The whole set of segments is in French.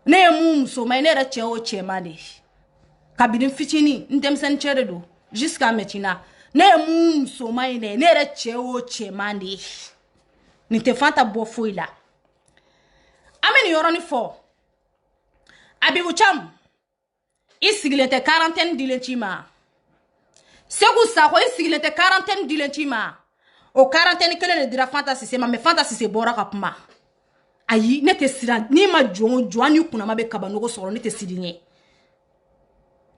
ne ye mun muso ma ne yɛrɛ cɛ o cɛman de kabini fitini n denmisɛnnin cɛ de don jusqu'à maintenant ne ye mun muso ma ye ne yɛrɛ cɛ o cɛman de nin tɛ Fanta bɔ foyi la an bɛ nin yɔrɔnin fɔ Abibu Cham i sigilen tɛ quarantaine dilen t'i ma Segu Sakɔ i sigilen tɛ quarantaine dilen t'i ma o quarantaine kelen de dira Fanta Sise ma mais Fanta Sise bɔra ka kuma ayi ne tɛ siran ni ma jɔn ni kunama bɛ kabanogo sɔrɔ ne tɛ siri ɲɛ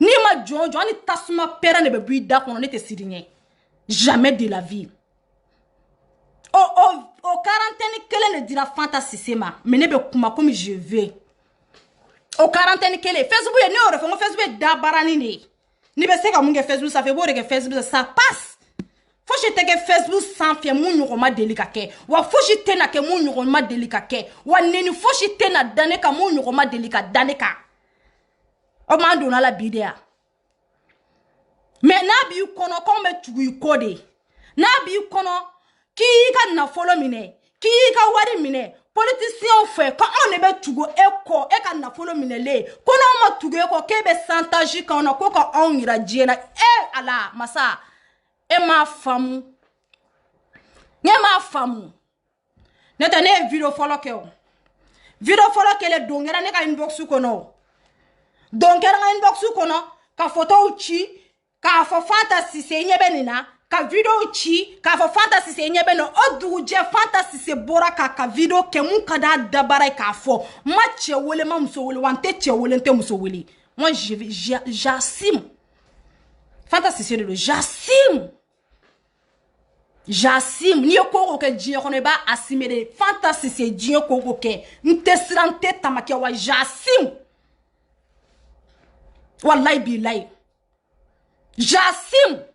ni ma jɔn ni tasuma pɛrɛn de bɛ bɔ i da kɔnɔ ne tɛ siri ɲɛ jamais de la vie o quarantaine kelen de dira Fanta Sise ma mais ne bɛ kuma comme je veux o quarantaine kelen Facebook ye ne y'o de fɔ n ko Facebook ye dabarani de ye ni bɛ se ka mun kɛ Facebook sanfɛ i b'o de kɛ Facebook ça passe fosi tɛ kɛ Facebook sanfɛ mun ɲɔgɔn ma deli ka kɛ wa fosi tɛ na kɛ mun ɲɔgɔn ma deli ka kɛ wa neni fosi tɛ na da ne kan mun ɲɔgɔn ma deli ka da ne kan o m'an donna la bi de ya mais n'a b'i kɔnɔ k'anw bɛ tugu i kɔ de n'a b'i kɔnɔ k'i ka nafolo minɛ k'i ka wari minɛ politiciens fɛ ko anw de bɛ tugu e kɔ e ka nafolo minɛlen ko n'anw ma tugu e kɔ k'e bɛ santage k'anw na ko ka anw yira diɲɛ na ala masa e m'a faamu ne m'a faamu ne tɛ ne ye video fɔlɔ kɛ o video fɔlɔ kɛlen don kɛra ne ka inbox kɔnɔ don kɛra n ka inbox kɔnɔ ka photo ci k'a fɔ Fanta Sise ɲɛ bɛ nin na ka video ci k'a fɔ Fanta Sise ɲɛ bɛ nin o dugujɛ Fanta Sise bɔra ka video kɛ mun ka d'a dabara ye k'a fɔ n ma cɛ wele ma muso wele wa n tɛ cɛ wele n tɛ muso wele moi j'assume Fanta Sise de don j'assume n'i ye ko kɛ diɲɛ kɔnɔ i b'a assumer de Fanta Sise diɲɛ ko kɛ n tɛ siran n tɛ tamakɛ wa j'assume wallahi billahi j'assume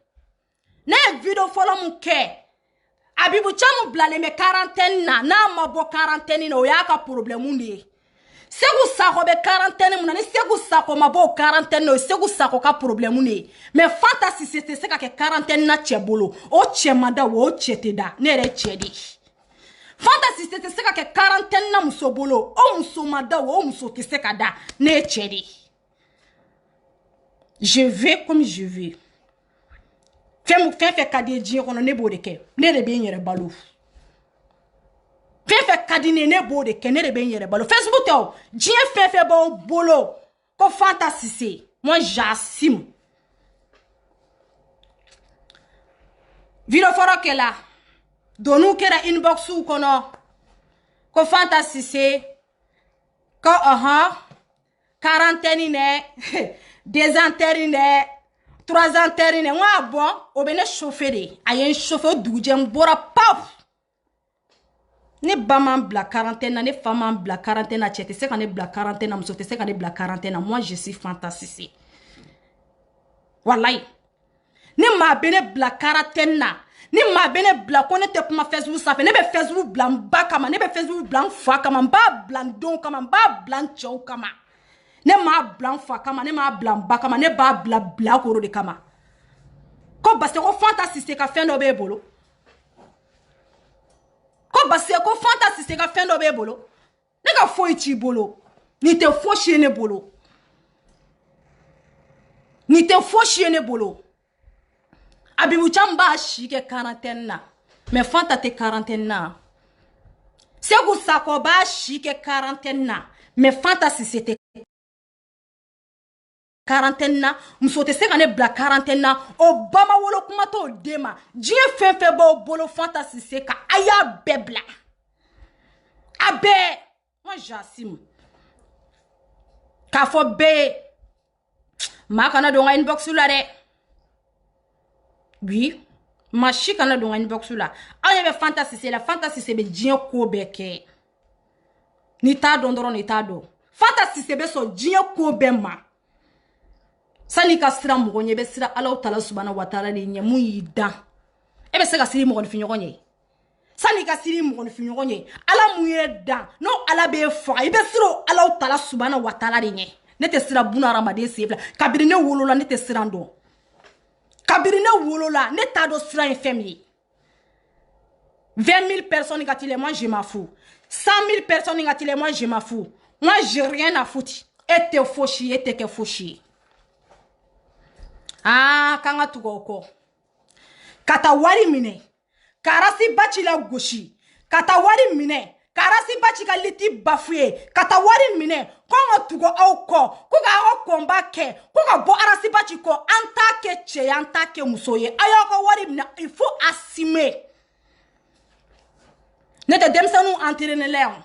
ne ye video fɔlɔ mun kɛ Abibu Cham bilalen bɛ quarantaine na n'a ma bɔ quarantaine na o y'a ka problème de ye Segu Sakɔ bɛ quarantaine mun na ni Segu Sakɔ ma bɔ o quarantaine na o ye Segu Sakɔ ka problème de ye mais Fanta Sise tɛ se ka kɛ quarantaine na cɛ bolo o cɛ ma da o cɛ tɛ da ne yɛrɛ cɛ de Fanta Sise tɛ se ka kɛ quarantaine na muso bolo o muso ma da o muso tɛ se ka da ne ye cɛ de je vais comme je veux fɛn ka di diɲɛ kɔnɔ ne b'o de kɛ ne de bɛ n yɛrɛ balo fɛn ka di ne b'o de kɛ ne de bɛ n yɛrɛ balo Facebook tɛ o diɲɛ fɛn b'o bolo ko Fanta Sise moi j'assume video fɔlɔ kɛla donu kɛra inbox kɔnɔ ko Fanta Sise ko quarantaine ne désanterre ne 3 ans terine nga bon o be ne chauffer de ayen chauffer duguje mbora paf ne baman bla quarantaine ne femme bla quarantaine chez te se ka ne bla quarantaine muso te se ka ne bla quarantaine moi je suis Fanta Sise wallahi ne ma be ne bla quarantaine na ni ma be ne bla ko ne te kuma Facebook ça fait ne be Facebook bla mba kama ne be Facebook bla fa kama mba bla don kama mba bla chou kama ne ma blanc fa kama ne ma blanc ba kama ne ba bla koro de kama ko basse ko Fanta Sise ka fɛn dɔ b'e bolo ko basse ko Fanta Sise ka fɛn dɔ b'e bolo ne ka foyi t'i bolo ni tɛ fosi ye ne bolo ni tɛ fosi ye ne bolo Abibu Cham b'a si kɛ quarantaine na mais Fanta tɛ quarantaine na Segu Sakɔ b'a si kɛ quarantaine na mais Fanta Sise tɛ quarantaine na muso tɛ se ka ne bla quarantaine na o bama wolo kuma to dema diɲɛ fɛn b'o bolo Fanta Sise ka a y'a bɛɛ bila a bɛɛ moi j'assume k'a fɔ bɛɛ maa kana don n ka inbox la dɛ oui maa si kana don n ka inbox la an ɲɛ bɛ Fanta Sise la Fanta Sise bɛ diɲɛ ko bɛɛ kɛ n'i t'a dɔn dɔrɔn n'i t'a dɔn Fanta Sise bɛ sɔn diɲɛ ko bɛɛ ma sani ka sira mɔgɔ ɲɛ bɛ sira Alahu Taala subhanahu wa taala de ɲɛ mun y'i dan e bɛ se ka siri mɔgɔnifin ɲɔgɔn ye sani ka siri mɔgɔnifin ɲɔgɔn ye Ala mun ye dan n'o Ala bɛ faga i bɛ sira Alahu Taala subhanahu wa taala de ɲɛ ne tɛ sira buna hadamaden sen fila kabiri ne wolola ne tɛ siran dɔn kabiri ne wolola ne t'a dɔn sira ye fɛn min ye 20 000 personnes ka tile moi je m'en fous 100 000 personnes ka tile moi je m'en fous Moi, j'ai rien à foutre. Et t'es fauchi, et t'es que fauchi. Ah, kanga tugoko. Kata wari mine. Karasi bachi la goshi. Kata wari mine. Karasi bachi ka liti bafouye. Kata wari mine. Kongo tugo au ko. Kuga au komba ke. Kuga bo arasi bachi ko. Anta ke che, anta ke musoye. Ayoko wari mine. Il faut assumer. Nete demsanu entraîner léon.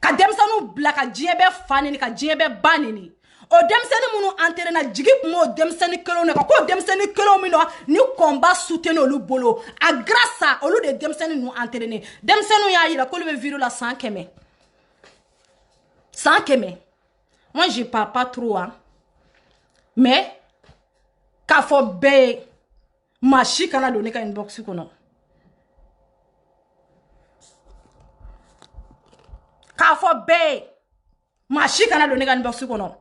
Ka demsanu bla ka djebe fanini ka djebe banini. O demsani munu entraîner na jigi mo demsani kelo ne ko demsani kelo mino ni combat soutenir olu bolo. A grâce à olu de demsani nous entraîner. Demsanu ya ira ko le viro la 100 keme. 100 keme. Moi je parle pas trop hein. Mais ka fo be machi kana donner ka inbox kono. Ka fo be machi kana donner ka inbox kono.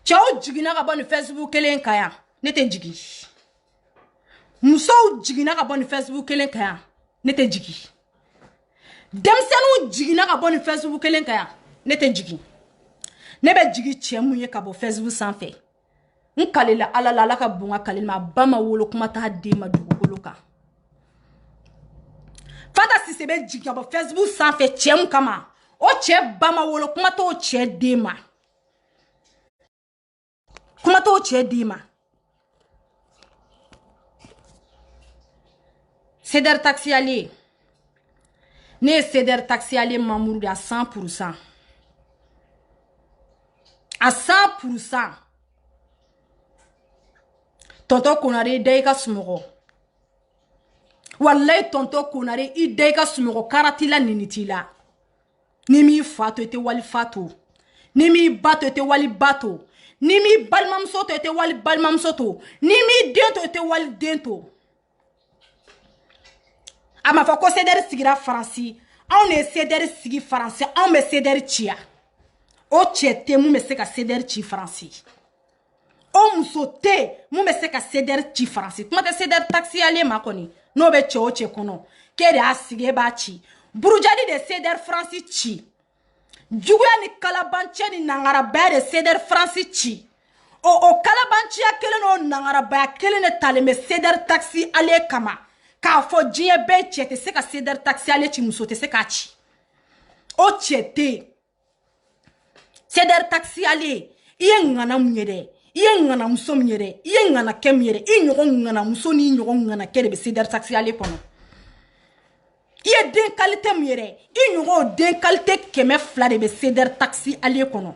Ciao jigina ka bon Facebook kelen kaya nete jigi. Muso jigina ka bon Facebook kelen kaya nete jigi. Demsenu jigina ka bon Facebook kelen kaya nete jigi. Nebe jigi chemu ye ka bo Facebook sanfɛ. Nkalela ala ka bunga kalima bama wolo kuma ta de ma dugukolo kan. Fata si sebe jigi ka bo Facebook sanfɛ chemu kama. O cɛ bama wolo kuma to cɛ de ma. Kuma to cɛ de ma. Cédar taxi aller. Ne cédar taxi aller mamour à 100%. À 100%. Tonton konare deika sumogo. Wallahi tonton konare I deika sumogo karatila ninitila. Nimi fato ete wali fato. Nimi bato ete wali bato. Nimi balmamso to ete wali balmamso to. Nimi dento ete wali dento. Ama fa ko cédar sigira Franci. On est cédar sigi français. On me cédar chia. O chete mu me se ka cédar chi Franci. O musote mu me se ka cédar chi Franci. Kuma te cédar taxi ale makoni. No be che o che kono. Kere asige ba chi. Burujadi de cédar Franci chi. Juguya ni kalabanche ni nangara ba de cédar Franci chi. O kalabanche ya kele no nangara ba kele ne tale me cédar taxi ale kama. Ka fo jiye be chete se ka cédar taxi ale chi musote se ka chi. O chete. Cédar taxi ale. Iye ngana mnyere. Iye ngana muso mnyere. Iye ngana kemyere. Iye nyogon ngana muso ni nyogon ngana kere be cédar taxi ale kono. Iye den qualité mnyere. Iye nyogon den qualité keme flade be cédar taxi ale kono.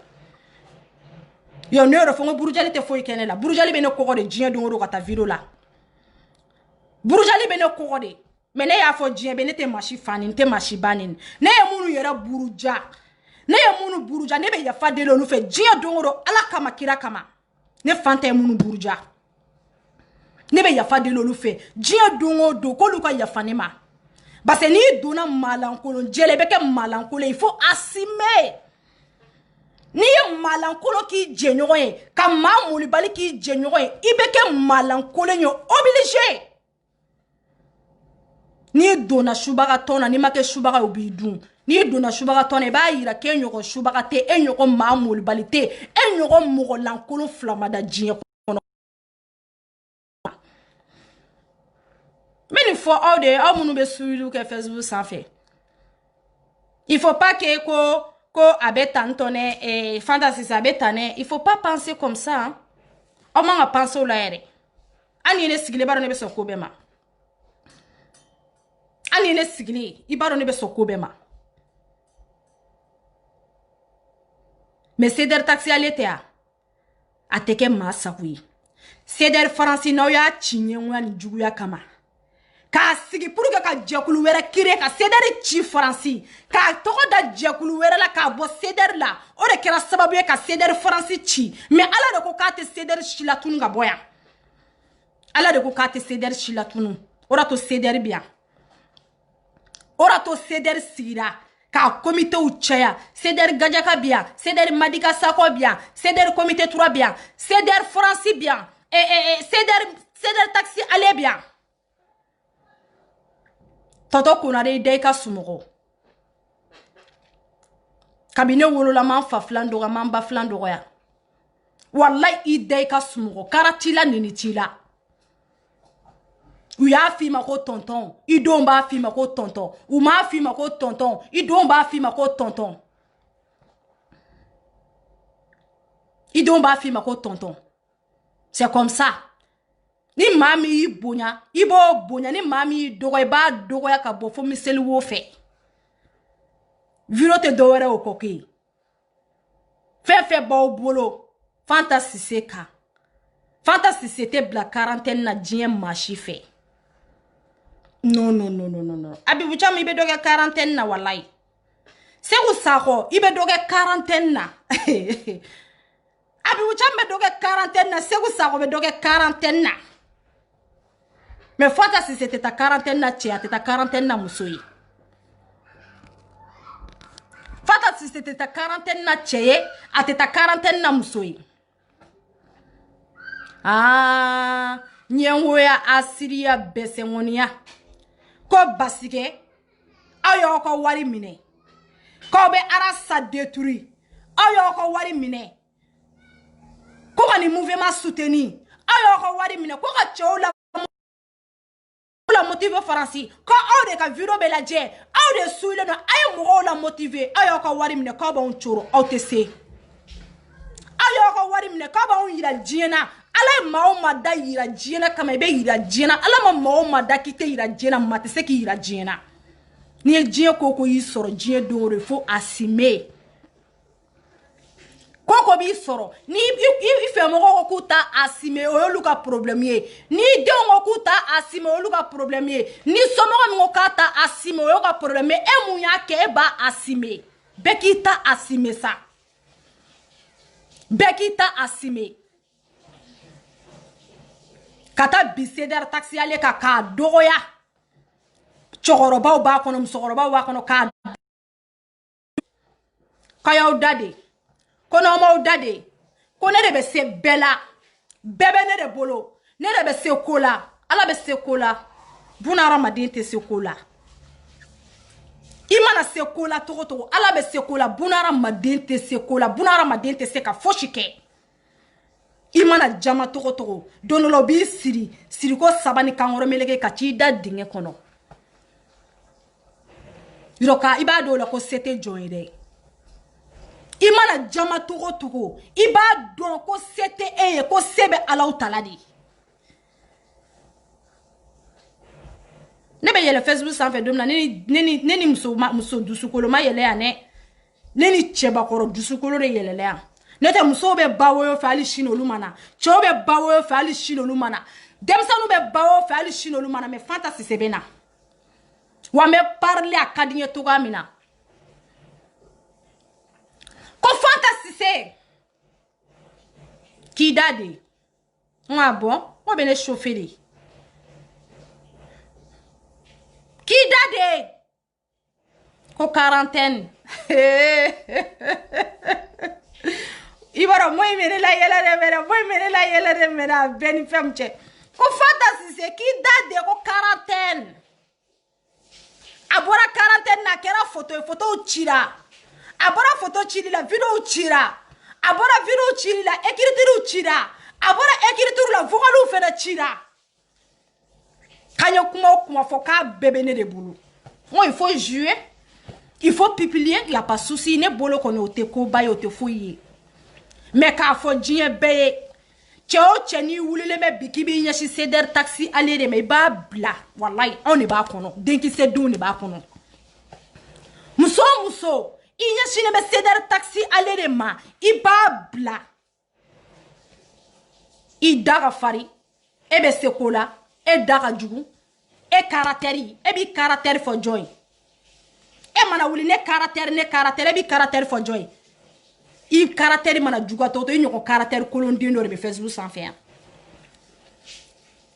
Yo ne refongo burujali te foyi kene la. Burujali be ne kogo de jiye dongoro kata video la. Burujali be ne kogo de. Mene ya fo jiye be ne te mashi fanin te mashi banin. Ne ye munu yera buruja. Ne ye munu buruja ne be ya fa de lo fe jiye dongoro ala kama kira kama. Ne fante munu buruja. Ne be ya fa de lo fe jiye dongo do ko luka ya fanima. Parce ni dona malankolo jele be ke malankolo il faut assumer. Ni ye malankolo ki jenyogo ye ka ma mulibali ki jenyogo ye ibe ke malankolo nyo obligé. Ni dona shubaga tona ni make shubaga obidun. Ni dona shubaga tona ba yira ke nyogo shubaga te e nyogo ma mulibali te e nyogo mogo lankolo flamada jinye kono. Many for all the amunu be suidu ke Facebook sans fait. Il faut pas que ko abetantone fantasy abetane, il faut pas penser comme ça. Hein? On m'a pensé au l'air. Ani ne sigile baro ne be soko bema. Ani ne sigile ibaro ne be soko bema. Mais cédar taxi aletea. Ateke masa wi. Cédar Franci no ya chinye ngani juguya kama. Ka sigi pour que ka jekulu were kire ka cédar chi Franci. Ka toko da jekulu were la ka bo cédar la. O de kera sababu ye ka cédar Franci chi. Mais ala de ko ka te cédar chi la tunu ga boya. Ala de ko ka te cédar chi la tunu. Ora to cédar bien. Ora to cédar sira. Ka comité ou tchaya. Cédar Gadjaka bien. Cédar Madika Sako bien. Cédar comité 3 bien. Cédar Franci bien. Cédar taxi allez bien. Toto kunare deika sumogo. kabine wolola man fa filan dɔgɔ man ba filan dɔgɔya wallahi i da i ka sunɔgɔ karatila nini tila u y'a f'i ma ko tonton i denw b'a f'i ma ko tonton u m'a f'i ma ko tonton i denw b'a f'i ma ko tonton i denw b'a f'i ma ko tonton c'est comme ça ni maa min y'i bonya i b'o bonya ni maa min y'i dɔgɔ i b'a dɔgɔya ka bɔ fo miseli wo fɛ viro tɛ dɔwɛrɛ o kɔ ke fɛn fɛn b'aw bolo Fanta Cissé kan Fanta Cissé tɛ bila quarantaine na diɲɛ maa si fɛ non non non non non Abibu Cham i bɛ dɔ kɛ quarantaine na wallahi Seku Sakɔ i bɛ dɔ kɛ quarantaine na Abibu Cham bɛ dɔ kɛ quarantaine na Seku Sakɔ bɛ dɔ kɛ quarantaine na mais Fanta Cissé tɛ taa quarantaine na cɛ a tɛ taa quarantaine na muso ye Fanta Cissé tɛ taa quarantaine na cɛ ye a tɛ taa quarantaine na muso ye ah ɲɛngoya asiriya bɛsɛngoniya ko basike aw y'aw ka wari minɛ k'aw bɛ arasa détruire aw y'aw ka wari minɛ ko ka ni mouvement soutenir aw y'aw ka wari minɛ ko ka cɛw la motiver Faransi ko aw de ka vidéo bɛ lajɛ aw de suilen don aw ye mɔgɔw la motiver aw y'aw ka wari minɛ k'aw b'anw coro aw tɛ se aw y'aw ka wari minɛ k'aw b'anw yira diɲɛ na ala ye maa o maa da yira diɲɛ na kama i bɛ yira diɲɛ na ala ma maa o maa da k'i tɛ yira diɲɛ na maa tɛ se k'i yira diɲɛ na n'i ye diɲɛ ko y'i sɔrɔ diɲɛ don o don fo assumer ko b'i sɔrɔ ni i fɛ mɔgɔw ko k'u ta assumer o y'olu ka problème ye ni denw ko k'u ta assumer o y'olu ka problème ye ni somɔgɔ min ko k'a ta assumer o y'o ka problème ye e mun y'a kɛ e b'a assumer bɛɛ k'i ta assumer sa bɛɛ k'i ta assumer ka taa bi CDR taxi ale kan k'a dɔgɔya cɛkɔrɔbaw b'a kɔnɔ musokɔrɔbaw b'a kɔnɔ k'a y'aw da de ko n'aw m'aw da de ko ne de bɛ se bɛɛ la bɛɛ bɛ ne de bolo ne de bɛ se ko la ala bɛ se ko la buna hadamaden tɛ se ko la i mana se ko la togo togo ala bɛ se ko la buna hadamaden tɛ se ko la buna hadamaden tɛ se ka fosi kɛ i mana jama togo togo don dɔ la o b'i siri ko saba ni kankɔrɔ meleke ka t'i da dingɛ kɔnɔ yɔrɔ ka i b'a dɔn o la ko se tɛ jɔn ye dɛ i mana jama togo togo i b'a dɔn ko se tɛ e ye ko se bɛ Alahu Tala de ne bɛ yɛlɛ Facebook sanfɛ don min na ne ni muso dusukolo ma yɛlɛ yan dɛ ne ni cɛbakɔrɔ dusukolo de yɛlɛla yan ne tɛ musow bɛ ba woyo fɛ hali sini olu ma na cɛw bɛ ba woyo fɛ hali sini olu ma na denmisɛnninw bɛ ba woyo fɛ hali sini olu ma na mais Fanta Cissé bɛ na wa n bɛ parler a ka di n ye cogoya min na ko Fanta Cissé k'i da de n bon o bɛ ne chauffer de k'i da de ko quarantaine i b'a dɔn mɔyi bɛ ne la yɛlɛ de mɛnɛ mɔyi bɛ ne la yɛlɛ de mɛnɛ a bɛɛ ni fɛn min cɛ ko Fanta Cissé k'i da de ko quarantaine a bɔra quarantaine na a kɛra photo ye photow cira a bɔra photo cili la vidéo cira a bɔra vidéo cili la écriture cira a bɔra écriture la vocaliw fɛnɛ cira k'an ye kuma o kuma fɔ k'a bɛɛ bɛ ne de bolo moi il faut jouer il faut publier il y a pas souci ne bolo kɔni o tɛ koba ye o tɛ foyi ye mais k'a fɔ diɲɛ bɛɛ ye cɛ o cɛ n'i wulilen bɛ bi k'i b'i ɲɛsin CDR taxi ale de ma i b'a bila walayi anw de b'a kɔnɔ denkisɛ denw de b'a kɔnɔ muso o muso i ɲɛsinnen bɛ CDR taxi ale de ma i b'a bila i da ka fari e bɛ se ko la e da ka jugu e caractère e b'i caractère fɔ jɔn ye e mana wuli ne caractère e b'i caractère fɔ jɔn ye i caractère mana juguya cogo o cogo i ɲɔgɔn caractère kolonden dɔ de bɛ Facebook sanfɛ yan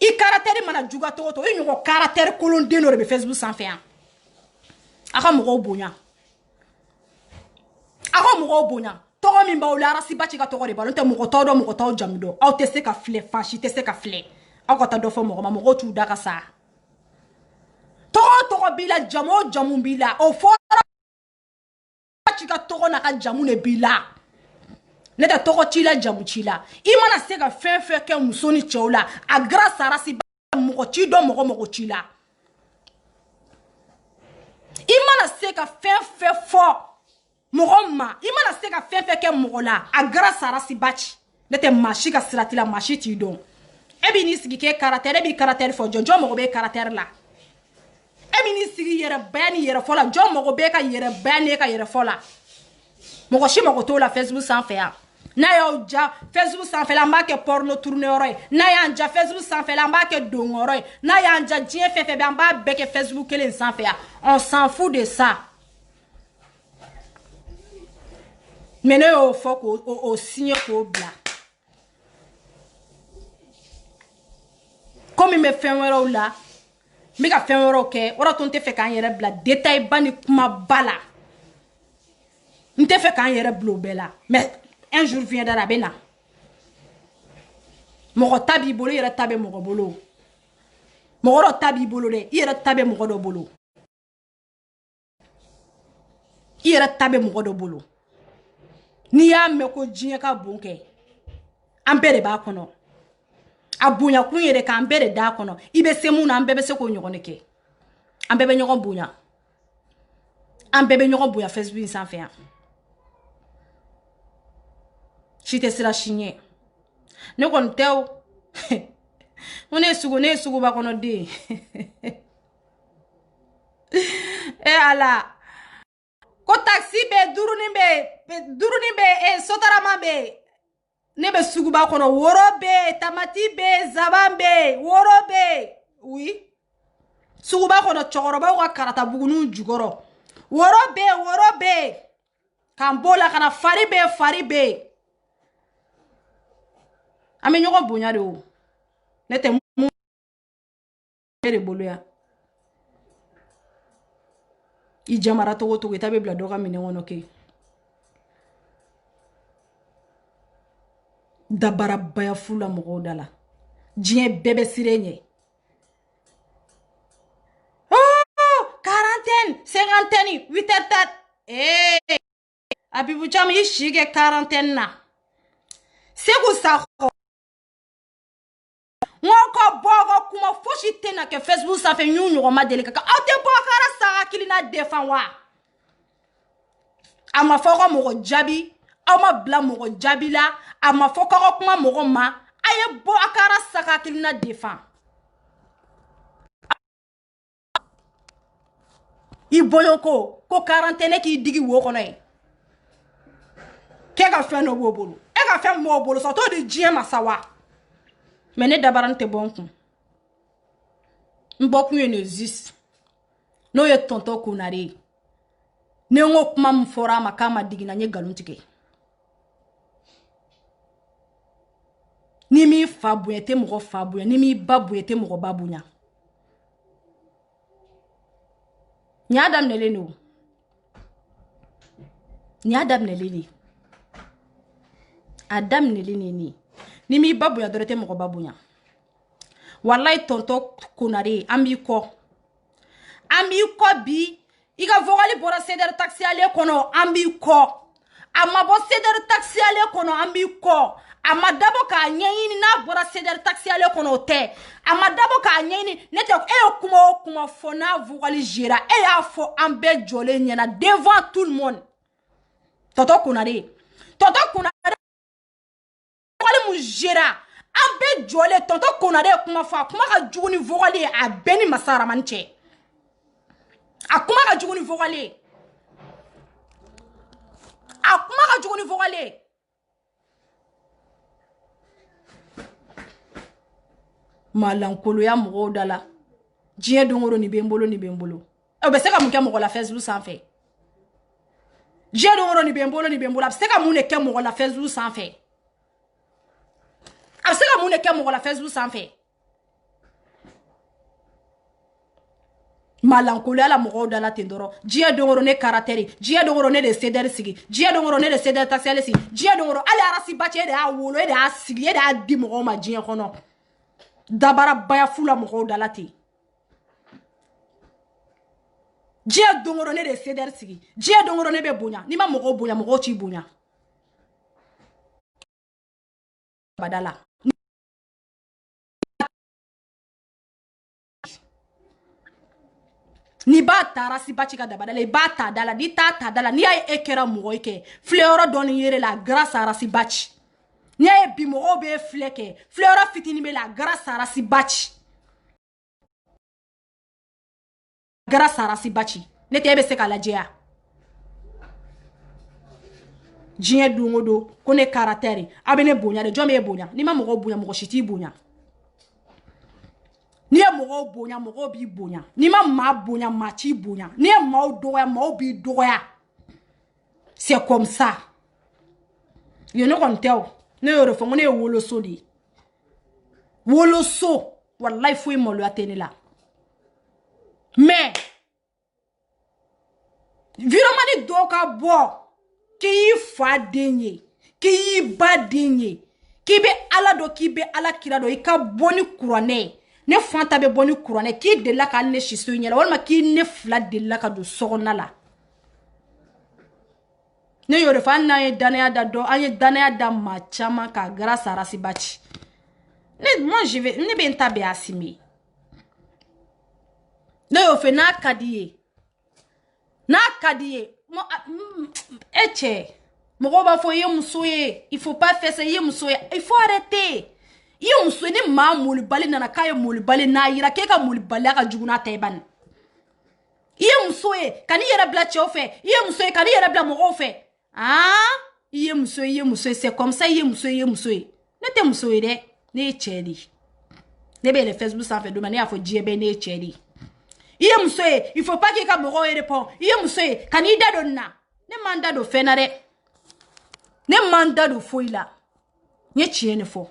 i caractère mana juguya cogo o cogo i ɲɔgɔn caractère kolonden dɔ de bɛ Facebook sanfɛ yan a ka mɔgɔw bonya a ka mɔgɔw bonya tɔgɔ min b'aw la arasiba ci ka tɔgɔ de b'a la n'o tɛ mɔgɔ t'aw dɔn mɔgɔ t'aw jamu dɔn aw tɛ se ka filɛ fan si tɛ se ka filɛ aw ka taa dɔ fɔ mɔgɔ ma mɔgɔw t'u da ka sa tɔgɔ o tɔgɔ b'i la jamu o jamu b'i la o fɔra ci ka tɔgɔ tɔgɔ n'a ka jamu de b'i la ne tɛ tɔgɔ ci la jamu ci la i mana se ka fɛn fɛn kɛ muso ni cɛw la a grâce à rasi mɔgɔ ci dɔn mɔgɔ ci la i mana se ka fɛn fɛn fɔ mɔgɔ ma i mana se ka fɛn fɛn kɛ mɔgɔ la a grâce à rasi ba ci ne tɛ maa si ka sirati la maa si t'i dɔn e b'i n'i sigi k'e caractère e b'i caractère fɔ jɔn mɔgɔ b'e caractère la e b'i n'i sigi yɛrɛ baya ni yɛrɛ fɔ la jɔn mɔgɔ b'e ka yɛrɛ baya n'e ka yɛrɛ fɔ la mɔgɔ si mɔgɔ t'o la Facebook sanfɛ yan n'a y'aw ja Facebook sanfɛ la an b'a kɛ porno tourné yɔrɔ ye n'a y'an ja Facebook sanfɛ la an b'a kɛ don yɔrɔ ye n'a y'an ja diɲɛ fɛn fɛn bɛ an b'a bɛɛ kɛ Facebook kelen sanfɛ yan on s'en fout de ça mais ne y'o fɔ k'o signé k'o bila komi n bɛ fɛn wɛrɛw la n bɛ ka fɛn wɛrɛw kɛ o de to n tɛ fɛ k'an yɛrɛ bila détail ba ni kuma ba la n tɛ fɛ k'an yɛrɛ bila o bɛɛ la mais un jour viendra a bɛ na mɔgɔ ta b'i bolo i yɛrɛ ta bɛ mɔgɔ bolo mɔgɔ dɔ ta b'i bolo dɛ i yɛrɛ ta bɛ mɔgɔ dɔ bolo i yɛrɛ ta bɛ mɔgɔ dɔ bolo n'i y'a mɛn ko diɲɛ ka bon kɛ an bɛɛ de b'a kɔnɔ a bonya kun yɛrɛ k'an bɛɛ de d'a kɔnɔ i bɛ se mun na an bɛɛ bɛ se k'o ɲɔgɔn de kɛ an bɛɛ bɛ ɲɔgɔn bonya an bɛɛ bɛ ɲɔgɔn bonya Facebook sanfɛ yan si tɛ sira si ɲɛ ne kɔni tɛ o ko ne ye suguba kɔnɔ den ala ko taxi bɛ durunin bɛ sotarama bɛ ne bɛ suguba kɔnɔ woro bɛ tamati bɛ zaban bɛ woro bɛ oui suguba kɔnɔ cɛkɔrɔbaw ka karata buguniw jukɔrɔ woro bɛ k'an b'o la ka na fari bɛ an bɛ ɲɔgɔn bonya de o ne tɛ mun de bolo yan i jamara togo togo i ta bɛ bila dɔ ka minɛn kɔnɔ kɛ dabarabaya fu la mɔgɔw da la diɲɛ bɛɛ bɛ siren ɲɛ oh 40 50 8 Abibu Jam i si kɛ 40 na Segu Sakɔ Ngoko bogo kuma fosi tena ke Facebook sanfɛ y'u ɲɔgɔn ma deli ka aw tɛ bɔ kara sa hakilina defan wa a ma fɔ ko mɔgɔ jaabi aw ma bila mɔgɔ jaabi la a ma fɔ ko kuma mɔgɔ ma a ye bɔ a kara sa hakilina defan i bolo ko 40 k'i digi wo kɔnɔ ye k'e ka fɛn dɔ b'o bolo e ka fɛn b'o bolo sa t'o di diɲɛ ma sa wa mais ne dabaran tɛ bɔ n kun n bɔ kun ye n'existe n'o ye tonton Konare ye ne ko kuma min fɔra a ma k'a ma digina n ye nkalon tigɛ ni m'i fa bonya tɛ mɔgɔ fa bonya ni m'i ba bonya tɛ mɔgɔ ba bonya n y'a daminɛlen de n y'a daminɛlen de a daminɛlen de ne ni m'i ba bonya dɔrɔn tɛ mɔgɔ ba bonya wallahi tonton Konare an b'i kɔ bi i ka vogali bɔra CDR taxi ale kɔnɔ an b'i kɔ a ma bɔ CDR taxi ale kɔnɔ an b'i kɔ a ma dabɔ k'a ɲɛɲini n'a bɔra CDR taxi ale kɔnɔ o tɛ a ma dabɔ k'a ɲɛɲini ne tɛ e ye kuma o kuma fɔ n'a vogali gera e y'a fɔ an bɛɛ jɔlen ɲɛna devant tout le monde tonton Konare mu gera an bɛɛ jɔlen tonton Konare ye kuma fɔ a kuma ka jugu ni vogali ye a bɛɛ ni Masa Rahamani cɛ a kuma ka jugu ni vogali ye a kuma ka jugu ni vogali ye malankoloya mɔgɔw da la diɲɛ don o don nin bɛ n bolo nin bɛ n bolo o bɛ se ka mun kɛ mɔgɔ la Facebook sanfɛ diɲɛ don o don nin bɛ n bolo nin bɛ n bolo a bɛ se ka mun de kɛ mɔgɔ la Facebook sanfɛ a bɛ se ka mun de kɛ mɔgɔ la Facebook sanfɛ malankoloya la mɔgɔw da la ten dɔrɔn diɲɛ don o don ne caractère diɲɛ don o don ne de CDR sigi diɲɛ don o don ne de CDR taxi ale sigi diɲɛ don o don hali arasi bacɛ e de y'a wolo e de y'a sigi e de y'a di mɔgɔw ma diɲɛ kɔnɔ dabarabaya fu la mɔgɔw da la ten Dia dongoro ne de seder sigi. Dia dongoro ne be bonya. Ni ma mogo bonya, mogo chi bonya. Badala. Ni ba tara si bachi ka dabadala. Ni ba ta dala. Ni ta ta dala. Ni ay ekera mogo ike. Fleuro doni yere la grâce à rasi bachi. Ni ay bi mogo be fleke. Fleuro fitini be la grâce à rasi bachi. Grâce à rasi bachi. Ne te ebe se ka lajea. Jiye dungo do. Kone karateri. Abe ne bonya de. Jome e bonya. Ni ma mogo bonya. Mogo shiti bonya. Ni ye mogo bonya. Mogo bi bonya. Ni ma bonya. Machi bonya. Ni ye mao doya. Mao bi doya. C'est comme ça. Yo ne kon tew. Ne yo refo. Ne yo wolo so di. Wolo so. Wallahi fou mo lo atene la. Mais. Viromani doka bo. Ki yi fa denye. Ki yi ba denye. Ki be ala do ki be ala kira do. I ka boni kurane. Ne fanta be boni kurane. Ki de la ka ne shiso nyela. Walma ki ne fla de la ka do sogona la. Ne yore fa na ye danaya da do. Anye danaya da machama ka grâce à rasi bachi. Moi je vais. Ne be ntabe asimi. Ne yo fe na kadiye. Na kadiye. Eche. Mogoba fo ye musoye. Il faut pas faire ça ye musoye. Il faut arrêter. Ye musoye ne ma mulibali nana kaye mulibali na yira keka mulibali aka juguna taiban. Ye musoye kani yera bla chofe. Ye musoye kani yera bla mogofe. Ah? Ye musoye c'est comme ça ye musoye. Ne te musoye de ne chedi. Ne be le Facebook sans fait de manière faut dire ben ne chedi. Iye musoye, il faut pas qu'il y ait mogo et répond. Iye musoye, kanida donna. Ne manda do fenare. Ne manda do foila. Nye chiene fo.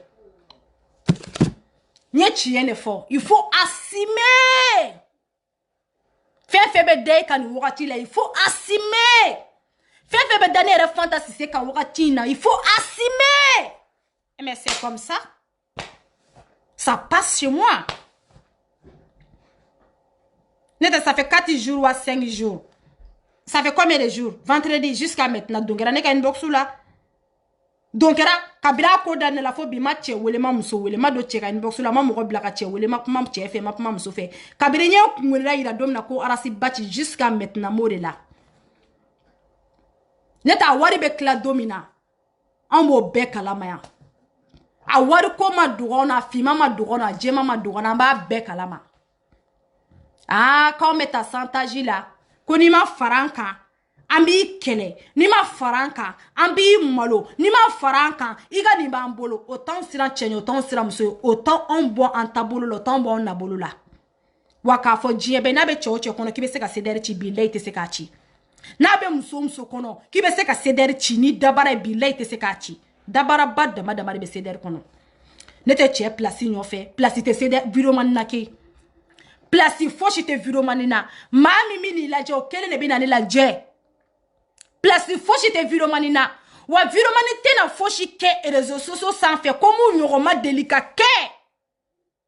Nye chiene fo. Il faut assumer. Febe dey kan wakati la. Il faut assumer. Febe dane re fantasy se kan wakati na. Il faut assumer. Mais c'est comme ça. Ça passe chez moi. Ça fait 4 jours ou 5 jours. Ça fait combien de jours? Vendredi jusqu'à maintenant. Donc, il y a une inbox là. Donc, il y a kabila ko dan la fo bi ma che wele ma muso wele ma do che ka inbox là ma mo ko blaka che wele ma che fe ma muso fe. Kabila nye ngwela ira dom na ko arasi bati jusqu'à maintenant mode là. Neta wari be kla domina. On mo be kalama ya. A wari ko ma dugona, fima ma dugona, jema ma dugona ba be kalama. Ah, quand on met ta santage là, qu'on y ma faranka, ambi kele, ni ma faranka, ambi malo, ni ma faranka, iga ni bambolo, autant sira chenyo, autant sira muso, autant on boit en tabolo, autant bon na bolo là. Waka fo jiebe na be chocho kono kibe seka sedere chi bilay te seka chi. Na be muso kono kibe seka sedere chi ni dabara bilay te seka chi. Dabara bad de madama be sedere kono. Nete che place nyo fe, place te sedere biro man nake. Place foshi te viromanina. Mami mini la je okele ne bina ni la je. Place foshi te viromanina. Wa viromanite na foshi ke e rezo soso sans fait comme un yoroma délicat ke.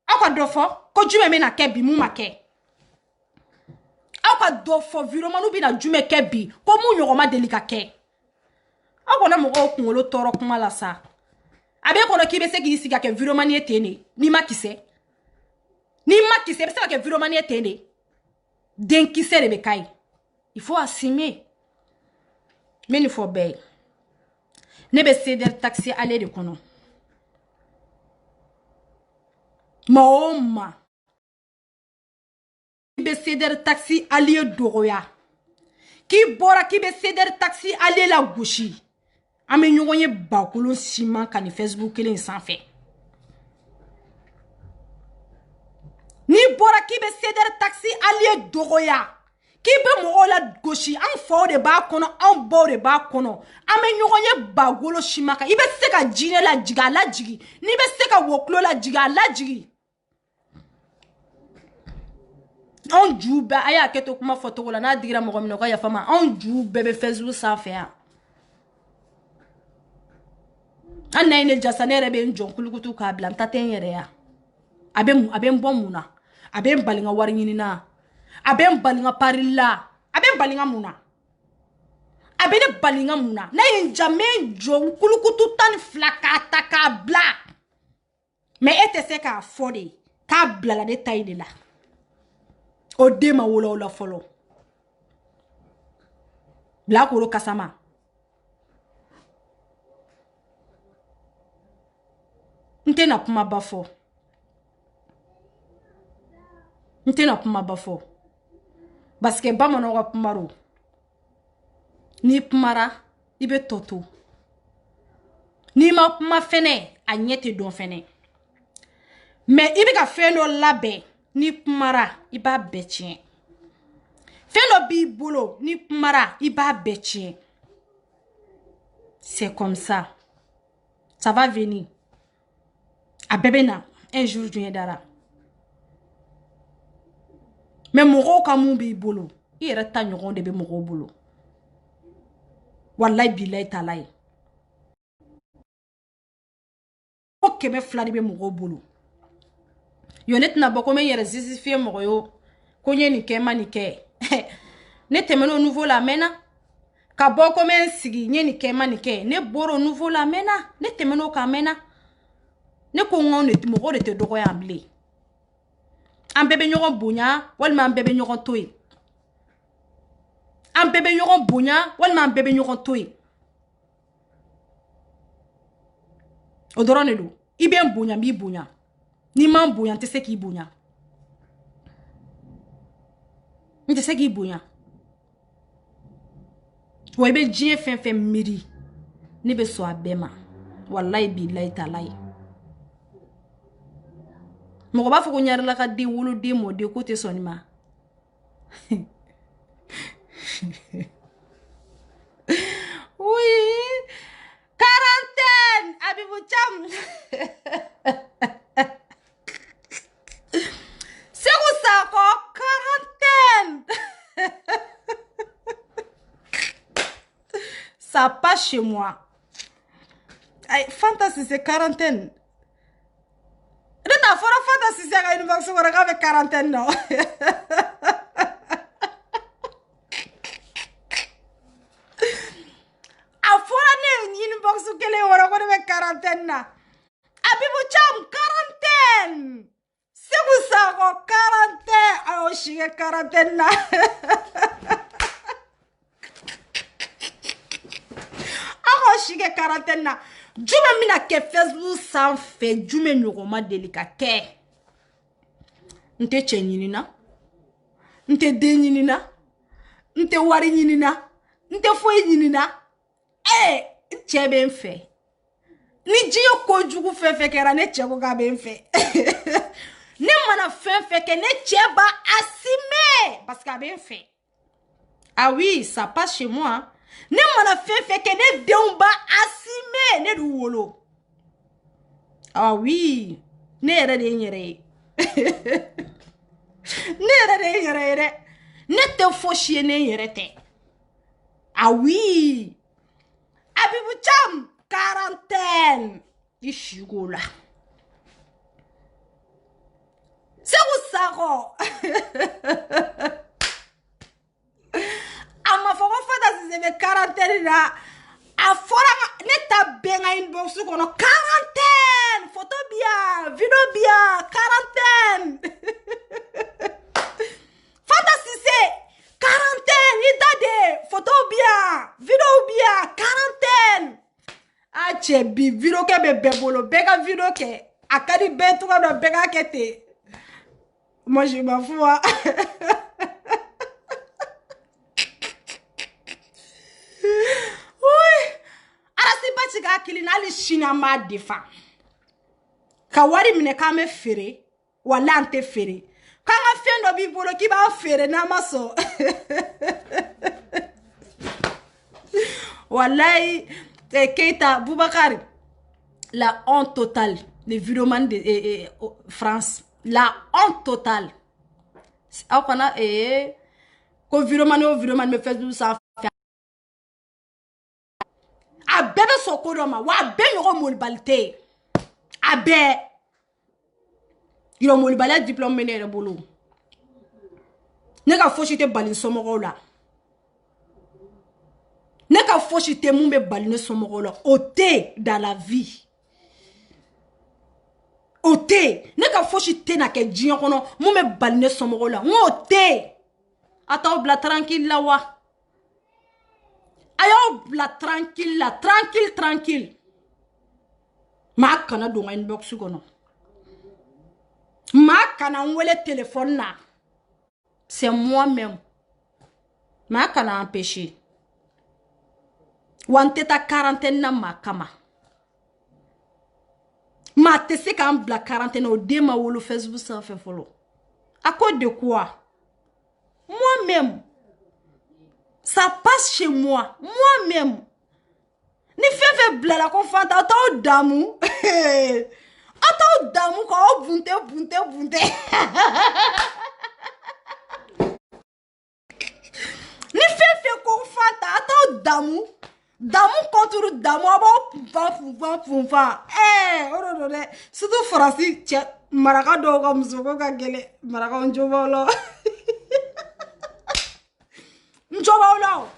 Akwa dofo ko jume me na ke bi mu ma ke. Akwa dofo viromanu bi na jume ke bi comme un yoroma délicat ke. Akwa na mo ko kunolo toro kuma la sa. Abe kono kibe se ki siga ke viromani etene ni makise. Ni ma qui sait pas que viromani etene. Den qui sait le kai. Il faut assumer. Mais il faut bay. Ne be ceder taxi aller de kono. Maoma. Be ceder taxi aller doroya. Ki bora ki be ceder taxi aller la gauchi. Ame nyonye bakolo ciment kan Facebook kelen sans fait. Ni bora ki be ceder taxi allié doroya. Ki be mo la gauche an fo de ba kono an bo de ba kono. Ame nyonye bagolo shimaka. Ibe seka jine la jiga la jigi. Ni be seka woklo la jiga la jigi. On joue aya keto kuma photo la na digira mo ko ya fama. On joue bébé Facebook sans faire. Anna ine jasanere be njon kulukutu ka blanta tenyere ya. Abem bon muna. Abem balinga wari nyinina. Abem balinga parilla. balinga muna. Abene balinga muna. Na yen jamen jo kulukutu tan flakata ka bla. Mais ete se ka fode. Ka bla la de taille de la. O de ma wola folo. Bla kuro kasama. Nte na puma bafo. Nte na puma bafo. Baske ba mono wa pumaro. Ni pumara, ibe toto. Ni ma puma fene, a nyete don fene. Mais ibe ka feno labe, ni pumara, iba betien. Feno bi bolo, ni pumara, iba betien. C'est comme ça. Ça va venir. A bébé na, un jour du dara. Mais moro kamu bi bolo, il y a ta nyoron de be moro bolo. Wallahi billahi talai. Ok me flani be moro bolo. Yonet na boko me yere zizifie moro yo. Konye ni ke manike. Ne temeno nouveau la mena. Ka boko me sigi nye ni ke manike. Ne boro nouveau la mena. Ne temeno ka mena. Ne kongon ne moro de te doko ya amble. An bébé nyoron bunya, walma an bébé nyoron toy. An bébé nyoron bunya, walma an bébé nyoron toy. Odorone do. Ibe bunya mi bunya. Ni man bunya te se ki bunya. Nte se ki bunya. Wo ibe jie fen miri. Ni be so abema. Wallahi billahi talai. Moko ba foko nyar la ka di wulu di mo di kote sonima. Oui. Quarantaine. Abibou Cham. C'est où ça quoi? Quarantaine. Ça passe chez moi. Ay, fantasy c'est quarantaine. Rita fora fantasy c'est une box avec quarantaine non. Quarantaine na. Abibou Cham quarantaine. C'est vous ça quarantaine. Ah oh chier quarantaine na. Ah oh chier quarantaine na. Jume mina ke Facebook sans fait jume nyogoma delika ke. Nte chenyini na. Nte denyini na. Nte wari nyini na. Nte foye nyini na. Eh, chebe mfe. Ni jiyo kojugu fe kera ne chego ka ben fe. Ne mana fe ke ne cheba asime parce que ben fait. Ah oui, ça passe chez moi. Ne mana fe ke ne deumba asime ne du wolo. Ah oui, ne era de nyere. Ne era de nyere. Ne te fochie ne yere te. Ah oui. Abibou Cham quarantaine. Ishigo là. C'est où ça quoi? Ama foko fata si c'est quarantaine là. A fora neta benga inbox kono quarantaine. Photo bien, vidéo bien, quarantaine. Fata si c'est quarantaine, idade, photo bien, vidéo bien, quarantaine. Ah chebi, vidéo ke be bebolo, bega vidéo ke. Akadi be tout comme bega kete. Moi je m'en fous. Hein. Oui. Arasi bati ga kili na li shina ma defa. Kawari mine ka me fere, wala ante fere. Kanga fendo bi bolo ki ba fere na maso. Wallahi Keita Boubacar, la honte totale. Les vidéomans de France, la honte totale. Ah qu'on a ko vidéoman me fait ça. A bébé sokoroma wa be yoro molbalte. A be yoro molbalé diplôme mené le boulot. Ne ka fochite balin somogo la. Ne ka foshi te mun be baline somɔgɔw la o te dans la vie. O te ne ka foshi te na kɛ diɲɛ kɔnɔ mun be baline somɔgɔw la o te. A t'aw bila tranquille la wa. A y'aw bila tranquille la tranquille. Ma kana don inbox kɔnɔ. Ma kana n wele téléphone na. C'est moi-même. Ma kana empêcher. Wante ta quarantaine na ma kama. Ma te se ka mbla quarantaine au dema wolo Facebook sans faire follow. À cause de quoi? Moi-même. Ça passe chez moi. Moi-même. Ni fait bla la confante attends d'amour. Attends d'amour quand bunte. Ni fait confante attends d'amour. D'amour contre d'amour bon fa. Surtout Francis tchè maraka do ko musoko ka gele maraka njobolo. Njobolo.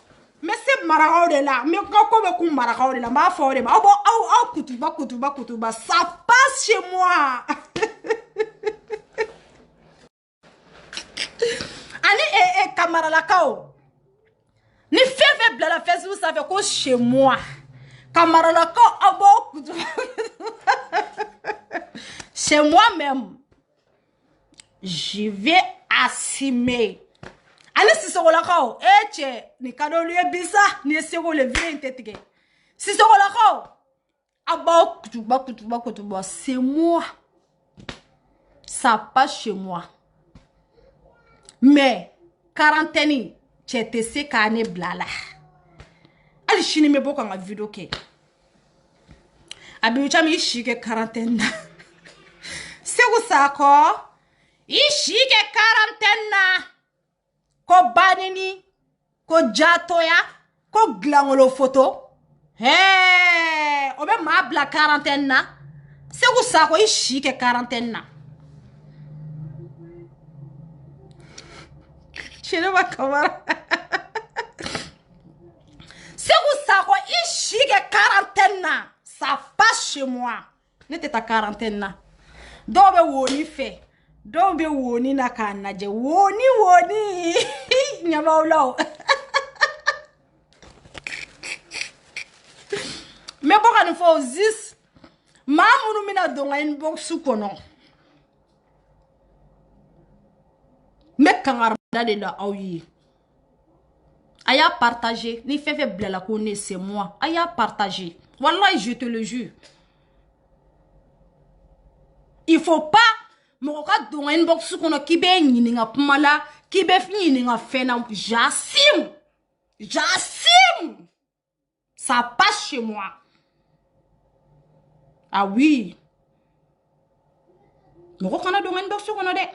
Mais c'est maraka de là. Mais comme ku maraka de là, ma fa de ma. Kutuba, ça passe chez moi. Ani camarade la kao. Ni fait bla la Facebook ça fait quoi chez moi. Camarade la kao abo chez moi-même. Je vais assumer. Allez si ce la kao tche ni kado lui bisa ni seko le vie tetige. Si ce la kao abo kutuba c'est moi. Ça passe chez moi. Mais quarantaine tchete se kane blala. Ali chini me boka nga video ke. Abi ucha mi shike quarantaine. Segu sako ishike quarantaine. Ko banini, ko jatoya, ko glangolo photo. Hey, obe ma bla quarantaine na. Segu sako ishike quarantaine na. Chez ma camarade. C'est où ça quoi ici que quarantaine na. Ça passe chez moi. N'était ta quarantaine na. Dobe woni fait. Dobe woni na kanaje. Woni. Nyama ulo. Mais bon quand il faut 10. Mamu mina donga inbox kono. Mais quand de la aouye. Aya partagé. Ni fait blala kone c'est moi. Aya partagé. Wallahi je te le jure. Il faut pas me regarder dans inbox kono ki be nyininga pumala ki be nyininga fena. J'assume. Ça passe chez moi. Ah oui. Me regarder dans inbox kono de.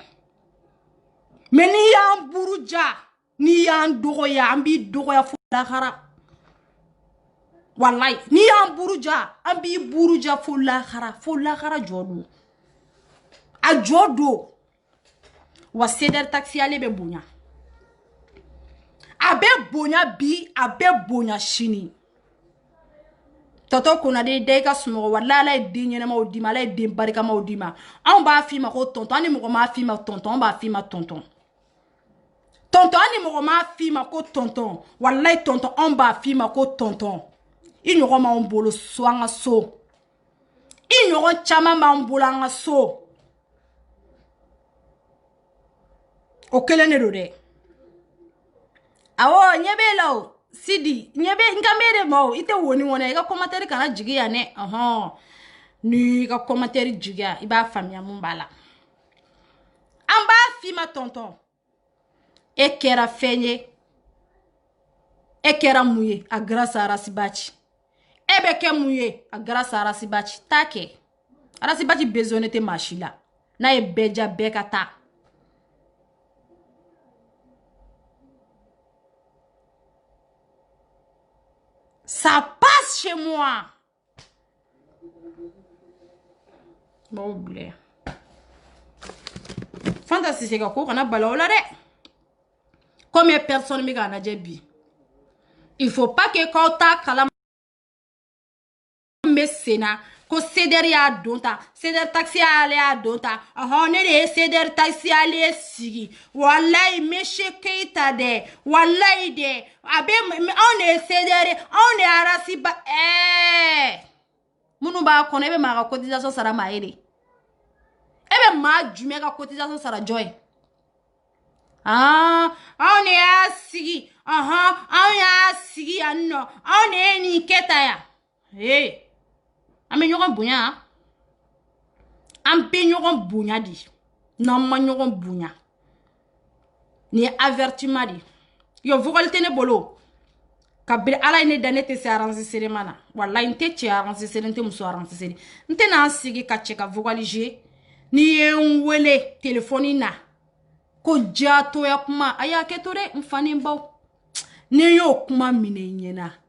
Mais ni yan buruja, ni yan dogoya, ambi dogoya fo la khara. Wallahi, ni yan buruja, ambi buruja fo la khara jodo. A jodo. Wa seder taxi ale be bonya. Abe bonya bi, abe bonya shini. Toto kona de ka sumo wallahi la dinye na ma odima la de barika ma odima. An ba fi ma ko tonton, ani mo ma fi ma tonton, ba fi ma tonton. Tonton ni mo ma fi ma ko tonton. Wallahi tonton on ba fi ma ko tonton. Ignoro ma on bolo so anga so. Ignoro chama ma on bolo anga so. Okele ne do de. Awo nyebe lawo sidi nyebe ngamere mo ite woni wona ga commentaire kana jigi ya ne ni ga commentaire jigi ya iba famia mumbala. Amba fi ma tonton. E kera fenye. E kera mouye a grâce à Rasibachi. Ebe ke mouye a grâce à Rasibachi. Take. Rasibachi besoin te machila. Na e beja bekata. Ça passe chez moi. Bon blé. Fantastique ko kana balaola de. Combien de personnes me gana jebi? il faut pas que k'aw ta kalam me sena ko seder ya donta seder taxi ale ya donta ne de seder taxi ale sigi wallahi meshe keita de wallahi de abe on est seder on est arasiba munu ba kono ebe ma ka cotisation sara ma ere ebe ma jume ka cotisation sara joy on est asigi on est asigi anno on est ni keta ya Ambe ɲɔgɔn bonya an bɛ ɲɔgɔn bonya di n'an ma ɲɔgɔn bonya ni avertissement di yo vocal tɛ ne bolo kabiri ala ye ne da ne tɛ se enregistrement na wallahi n tɛ cɛ enregistrer n tɛ muso enregistrer n tɛ n'an sigi ka cɛ ka vocaliser ni ye n wele téléphone na ko jatoya kuma a y'a kɛ to dɛ n fani baw ne y'o kuma minɛ ɲɛna